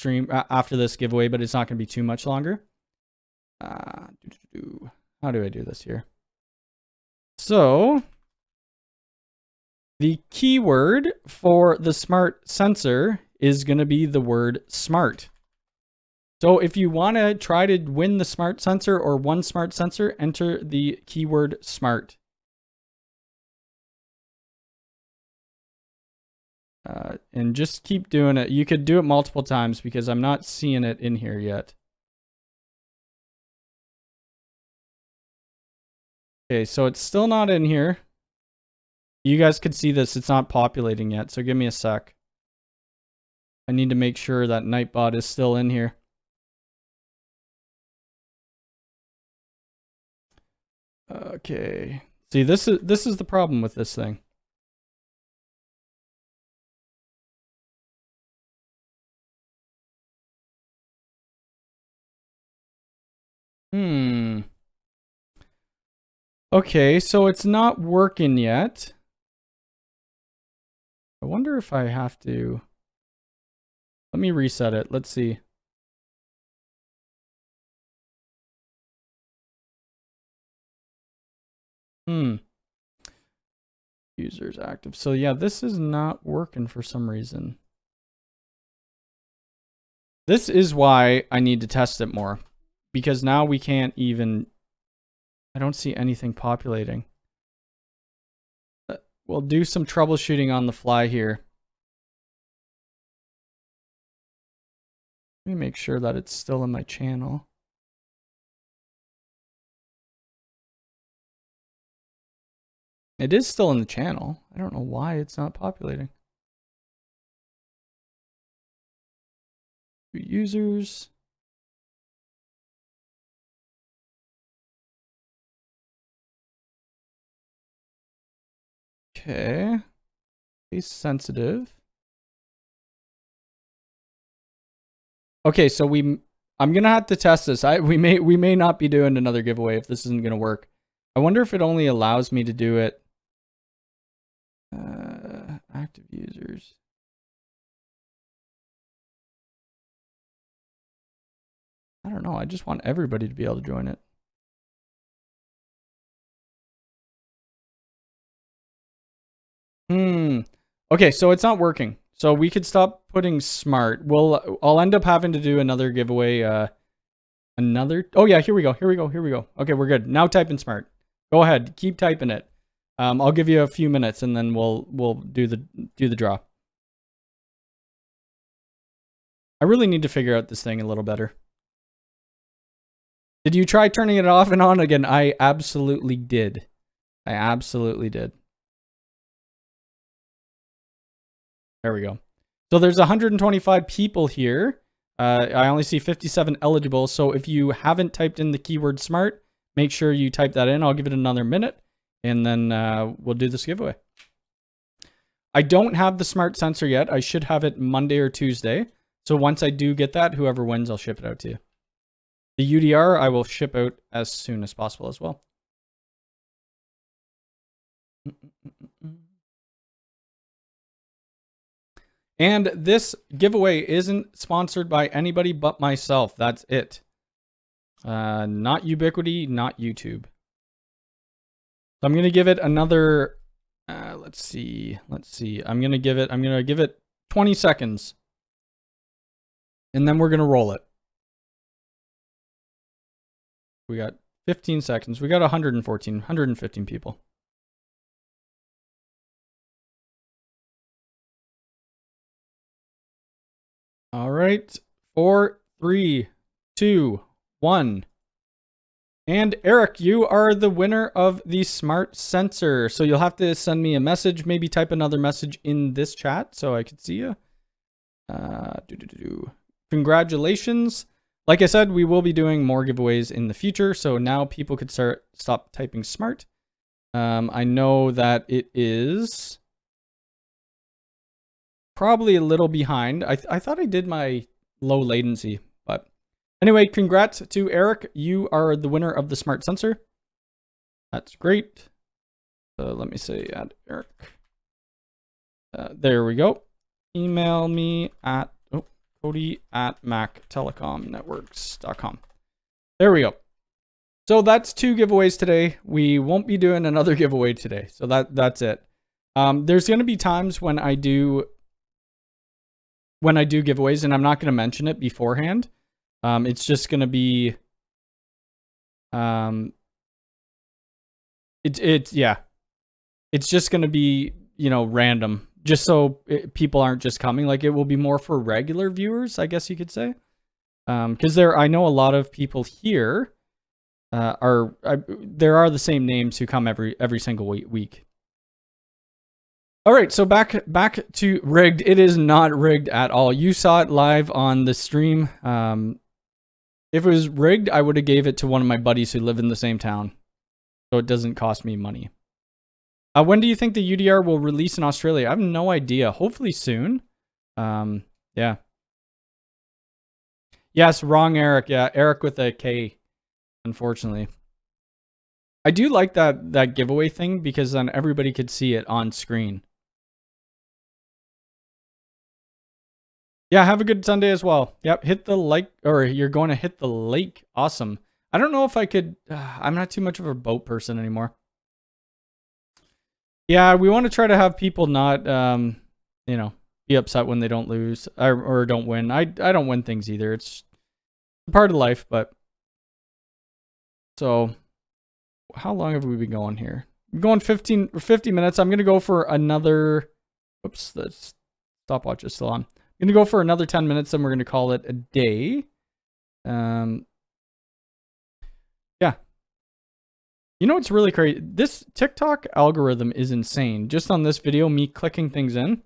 this giveaway, but it's not going to be too much longer. How do I do this here? So the keyword for the smart sensor is going to be the word smart. So if you want to try to win the smart sensor or one smart sensor, enter the keyword smart. And just keep doing it. You could do it multiple times because I'm not seeing it in here yet. Okay, so it's still not in here. You guys could see this. It's not populating yet, so give me a sec. I need to make sure that nightbot is still in here. Okay. See, this is the problem with this thing. Okay, so it's not working yet. I wonder if I have to... Let me reset it. Let's see. Users active. So yeah, this is not working for some reason. This is why I need to test it more. Because now we can't even... I don't see anything populating. We'll do some troubleshooting on the fly here. Let me make sure that it's still in my channel. It is still in the channel. I don't know why it's not populating. Users. Okay. Case sensitive. Okay, so I'm gonna have to test this. We may not be doing another giveaway if this isn't gonna work. I wonder if it only allows me to do it. Active users. I don't know. I just want everybody to be able to join it. Okay, so it's not working. So we could stop putting smart. I'll end up having to do another giveaway. Oh yeah, here we go. Okay, we're good. Now type in smart. Go ahead, keep typing it. I'll give you a few minutes and then we'll do the draw. I really need to figure out this thing a little better. Did you try turning it off and on again? I absolutely did. There we go. So there's 125 people here. I only see 57 eligible. So if you haven't typed in the keyword smart, make sure you type that in. I'll give it another minute and then we'll do this giveaway. I don't have the smart sensor yet. I should have it Monday or Tuesday. So once I do get that, whoever wins, I'll ship it out to you. The UDR, I will ship out as soon as possible as well. And this giveaway isn't sponsored by anybody but myself. That's it. Not Ubiquity, not YouTube. So I'm going to give it another, let's see. I'm going to give it 20 seconds. And then we're going to roll it. We got 15 seconds. We got 115 people. All right. 4, 3, 2, 1. And Eric, you are the winner of the smart sensor. So you'll have to send me a message, maybe type another message in this chat so I could see you. Congratulations. Like I said, we will be doing more giveaways in the future. So now people could stop typing smart. I know that it is probably a little behind. I thought I did my low latency, but anyway, congrats to Eric. You are the winner of the smart sensor. That's great. So let me say add Eric. There we go. Email me at cody at mactelecomnetworks.com. There we go. So that's 2 giveaways today. We won't be doing another giveaway today. So that's it. There's going to be times when I do giveaways and I'm not going to mention it beforehand. It's just going to be it's just going to be, random, just so people aren't just coming. Like, it will be more for regular viewers, I guess you could say. Because I know a lot of people here there are the same names who come every single week. All right, so back to rigged. It is not rigged at all. You saw it live on the stream. If it was rigged, I would have gave it to one of my buddies who live in the same town, so it doesn't cost me money. When do you think the UDR will release in Australia? I have no idea. Hopefully soon. Yeah. Yes, wrong Eric. Yeah, Eric with a K, unfortunately. I do like that giveaway thing because then everybody could see it on screen. Yeah, have a good Sunday as well. Yep, hit the like, or you're going to hit the lake. Awesome. I don't know if I could, I'm not too much of a boat person anymore. Yeah, we want to try to have people not, be upset when they don't lose or don't win. I don't win things either. It's part of life, but. So, how long have we been going here? We're going 50 minutes. I'm going to go for another, whoops, the stopwatch is still on. I'm going to go for another 10 minutes, and we're going to call it a day. Yeah. You know what's really crazy? This TikTok algorithm is insane. Just on this video, me clicking things in,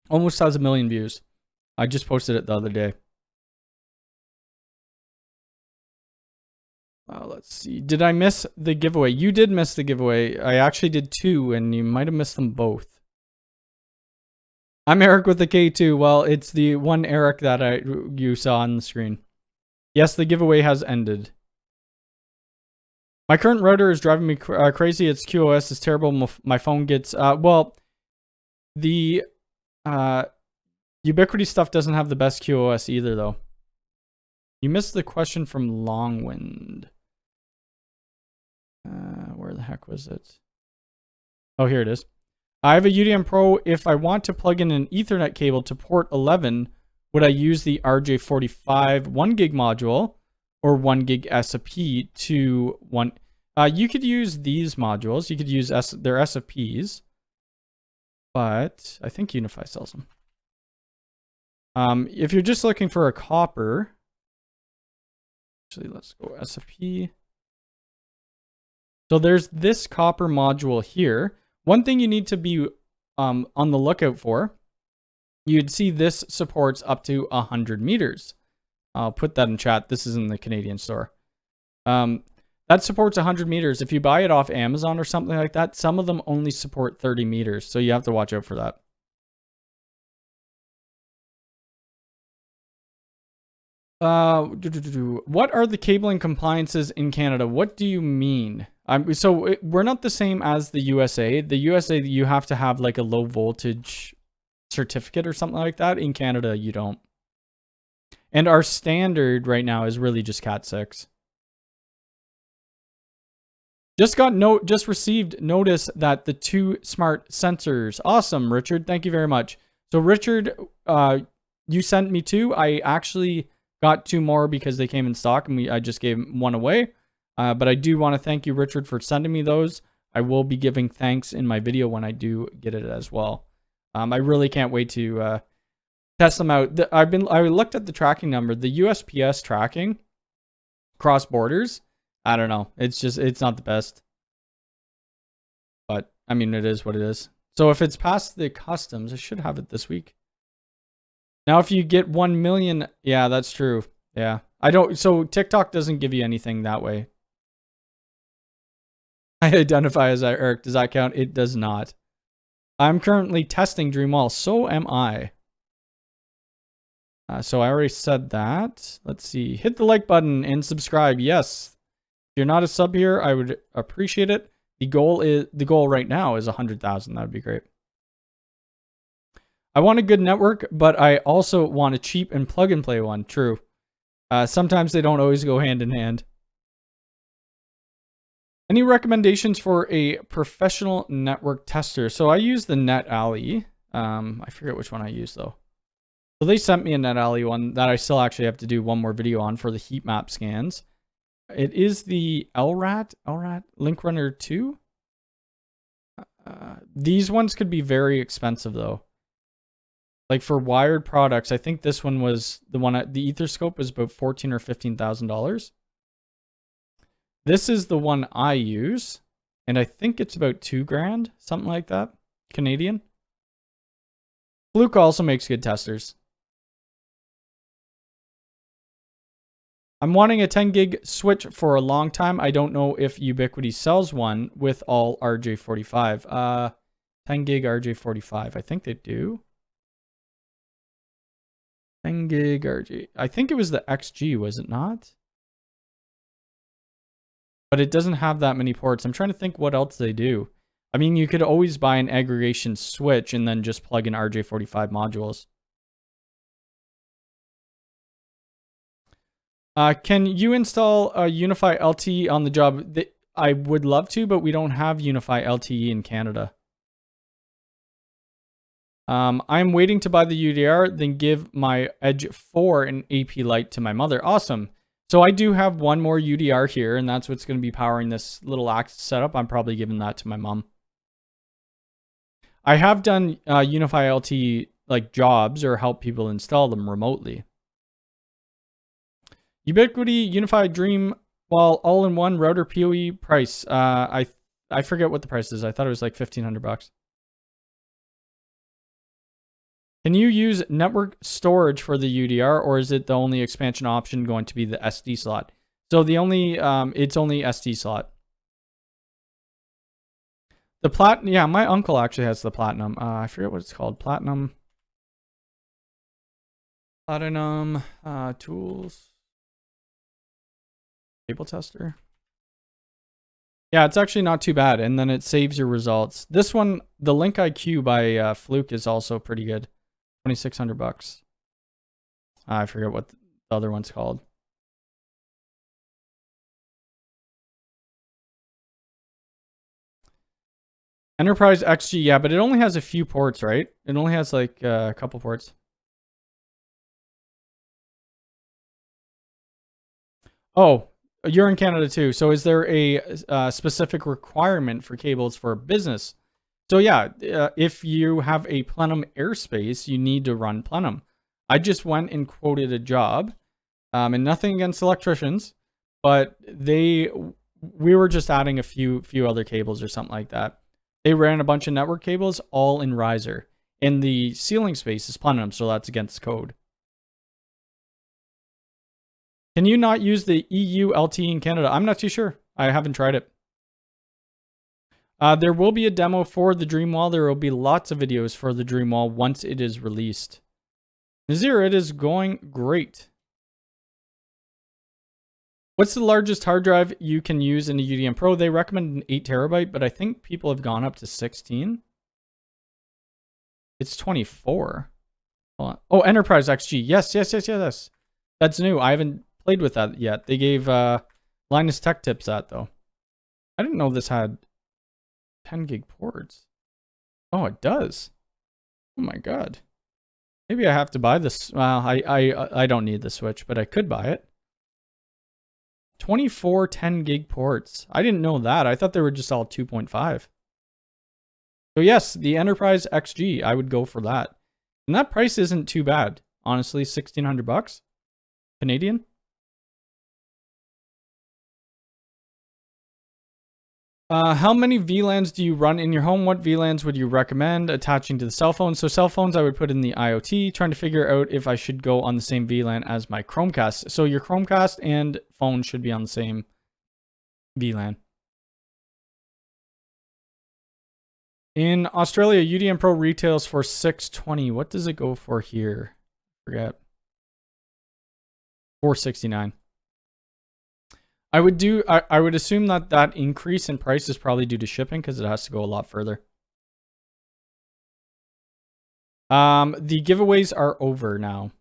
almost has 1 million views. I just posted it the other day. Let's see. Did I miss the giveaway? You did miss the giveaway. I actually did 2, and you might have missed them both. I'm Eric with the K2. Well, it's the one Eric that you saw on the screen. Yes, the giveaway has ended. My current router is driving me crazy. Its QoS is terrible. My phone gets... well, the Ubiquiti stuff doesn't have the best QoS either, though. You missed the question from Longwind. Where the heck was it? Oh, here it is. I have a UDM Pro. If I want to plug in an Ethernet cable to port 11, would I use the RJ45 1 gig module or 1 gig SFP to one? You could use these modules. You could use their SFPs, but I think Unifi sells them. If you're just looking for a copper, actually, let's go SFP. So there's this copper module here. One thing you need to be on the lookout for, you'd see this supports up to 100 meters. I'll put that in chat. This is in the Canadian store. That supports 100 meters. If you buy it off Amazon or something like that, some of them only support 30 meters. So you have to watch out for that. What are the cabling compliances in Canada? What do you mean? So we're not the same as the USA. The USA, you have to have like a low voltage certificate or something like that. In Canada, you don't. And our standard right now is really just Cat 6. Just received notice that the 2 smart sensors. Awesome, Richard. Thank you very much. So Richard, you sent me 2. I actually got 2 more because they came in stock, and I just gave 1 away. But I do want to thank you, Richard, for sending me those. I will be giving thanks in my video when I do get it as well. I really can't wait to test them out. I looked at the tracking number. The USPS tracking cross borders, I don't know. It's not the best. But I mean, it is what it is. So if it's past the customs, I should have it this week. Now, if you get 1 million, yeah, that's true. Yeah, so TikTok doesn't give you anything that way. I identify as Eric. Does that count? It does not. I'm currently testing Dreamwall. So am I. So I already said that. Let's see. Hit the like button and subscribe. Yes. If you're not a sub here, I would appreciate it. The goal right now is 100,000. That would be great. I want a good network, but I also want a cheap and plug and play one. True. Sometimes they don't always go hand in hand. Any recommendations for a professional network tester? So I use the NetAlley. I forget which one I use though. So they sent me a NetAlley one that I still actually have to do one more video on for the heat map scans. It is the LRAT Link Runner 2. These ones could be very expensive though. Like for wired products, I think this one was the one at the Etherscope was about $14,000 or $15,000. This is the one I use, and I think it's about $2,000, something like that, Canadian. Fluke also makes good testers. I'm wanting a 10 gig switch for a long time. I don't know if Ubiquiti sells one with all RJ45. 10 gig RJ45. I think they do. 10 gig RJ. I think it was the XG, was it not? But it doesn't have that many ports. I'm trying to think what else they do. I mean, you could always buy an aggregation switch and then just plug in RJ45 modules. Can you install a Unifi LTE on the job? I would love to, but we don't have Unifi LTE in Canada. I'm waiting to buy the UDR, then give my Edge 4 an AP light to my mother. Awesome. So I do have one more UDR here, and that's what's going to be powering this little Axe setup. I'm probably giving that to my mom. I have done Unifi LTE like jobs or help people install them remotely. Ubiquiti Unifi Dream Well, all-in-one router PoE price. I forget what the price is. I thought it was like $1,500. Can you use network storage for the UDR, or is it the only expansion option going to be the SD slot? So the only it's only SD slot. The yeah, my uncle actually has the platinum. I forget what it's called. Platinum tools. Cable tester. Yeah, it's actually not too bad, and then it saves your results. This one, the Link IQ by Fluke, is also pretty good. $2,600. I forget what the other one's called. Enterprise XG, yeah, but it only has a few ports, right? It only has like a couple ports. Oh, you're in Canada too. So is there a specific requirement for cables for business? So yeah, if you have a plenum airspace, you need to run plenum. I just went and quoted a job, and nothing against electricians, but we were just adding a few other cables or something like that. They ran a bunch of network cables all in riser, and the ceiling space is plenum, so that's against code. Can you not use the EU LTE in Canada? I'm not too sure. I haven't tried it. There will be a demo for the Dreamwall. There will be lots of videos for the Dreamwall once it is released. Nazir, it is going great. What's the largest hard drive you can use in a UDM Pro? They recommend an 8 terabyte, but I think people have gone up to 16. It's 24. Hold on. Oh, Enterprise XG. Yes. That's new. I haven't played with that yet. They gave Linus Tech Tips that, though. I didn't know this had 10 gig ports. Oh, it does. Oh my god. Maybe I have to buy this. Well, I don't need the Switch, but I could buy it. 24 10 gig ports. I didn't know that. I thought they were just all 2.5. So yes, the Enterprise XG, I would go for that. And that price isn't too bad. Honestly, $1,600 Canadian. How many VLANs do you run in your home? What VLANs would you recommend attaching to the cell phone? So cell phones, I would put in the IoT, trying to figure out if I should go on the same VLAN as my Chromecast. So your Chromecast and phone should be on the same VLAN. In Australia, UDM Pro retails for $620. What does it go for here? Forget. $469. I would assume that increase in price is probably due to shipping because it has to go a lot further. The giveaways are over now.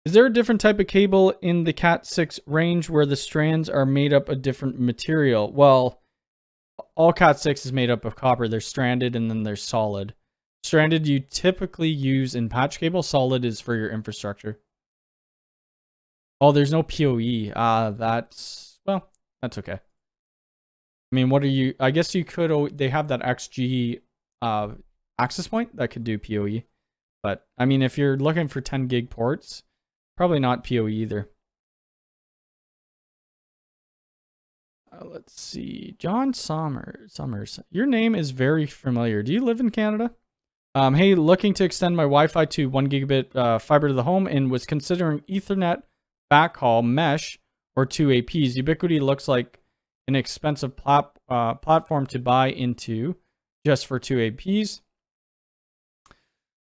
Is there a different type of cable in the Cat 6 range where the strands are made up of different material? Well, all Cat 6 is made up of copper. There's stranded and then there's solid. Stranded you typically use in patch cable. Solid is for your infrastructure. Oh, there's no PoE. That's okay. I mean, what are you? I guess you could. They have that XG access point that could do PoE, but I mean, if you're looking for 10 gig ports, probably not PoE either. Let's see, John Summers. Your name is very familiar. Do you live in Canada? Hey, looking to extend my Wi-Fi to 1 gigabit fiber to the home, and was considering Ethernet backhaul mesh or 2 APs. Ubiquiti looks like an expensive platform to buy into just for 2 APs.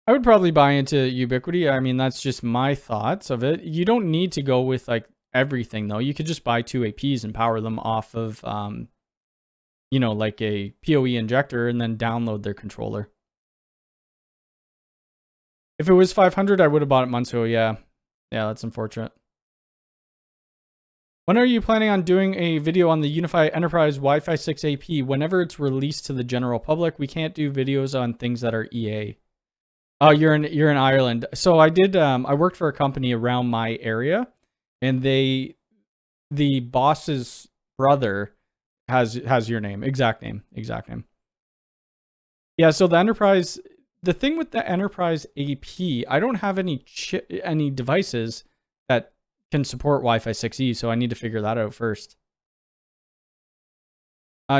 I would probably buy into Ubiquiti. I mean, that's just my thoughts of it. You don't need to go with like everything though. You could just buy 2 APs and power them off of, you know, like a PoE injector and then download their controller. If it was 500, I would have bought it months ago. Yeah, that's unfortunate. When are you planning on doing a video on the Unifi Enterprise Wi-Fi 6 AP? Whenever it's released to the general public. We can't do videos on things that are EA. Oh, you're in Ireland. So I did. I worked for a company around my area, and the boss's brother has your name, exact name. Yeah. So the Enterprise. The thing with the Enterprise AP, I don't have any devices that can support Wi-Fi 6E, so I need to figure that out first.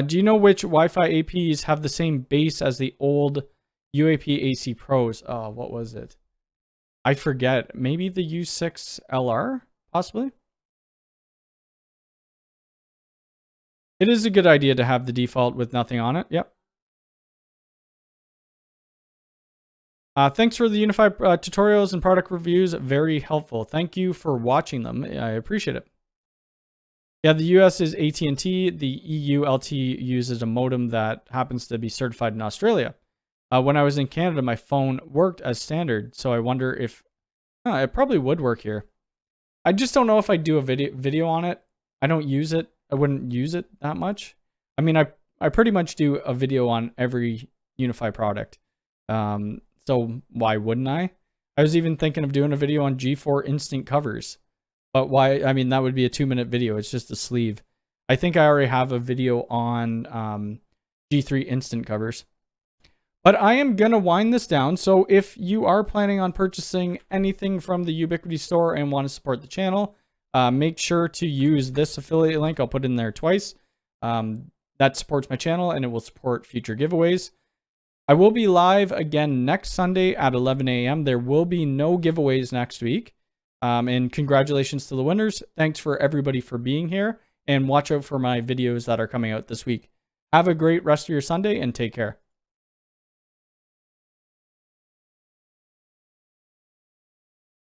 Do you know which Wi-Fi APs have the same base as the old UAP AC Pros? Oh, what was it? I forget. Maybe the U6LR, possibly? It is a good idea to have the default with nothing on it. Yep. Thanks for the Unifi tutorials and product reviews. Very helpful. Thank you for watching them. I appreciate it. Yeah, the US is AT&T. The EU LT uses a modem that happens to be certified in Australia. When I was in Canada, my phone worked as standard, so I wonder if it probably would work here. I just don't know if I do a video on it. I don't use it. I wouldn't use it that much. I mean, I pretty much do a video on every Unifi product. So why wouldn't I? I was even thinking of doing a video on G4 instant covers. But why? I mean, that would be a 2-minute video. It's just a sleeve. I think I already have a video on G3 instant covers. But I am going to wind this down. So if you are planning on purchasing anything from the Ubiquity store and want to support the channel, make sure to use this affiliate link. I'll put it in there twice. That supports my channel and it will support future giveaways. I will be live again next Sunday at 11 a.m. There will be no giveaways next week. And congratulations to the winners. Thanks for everybody for being here. And watch out for my videos that are coming out this week. Have a great rest of your Sunday and take care.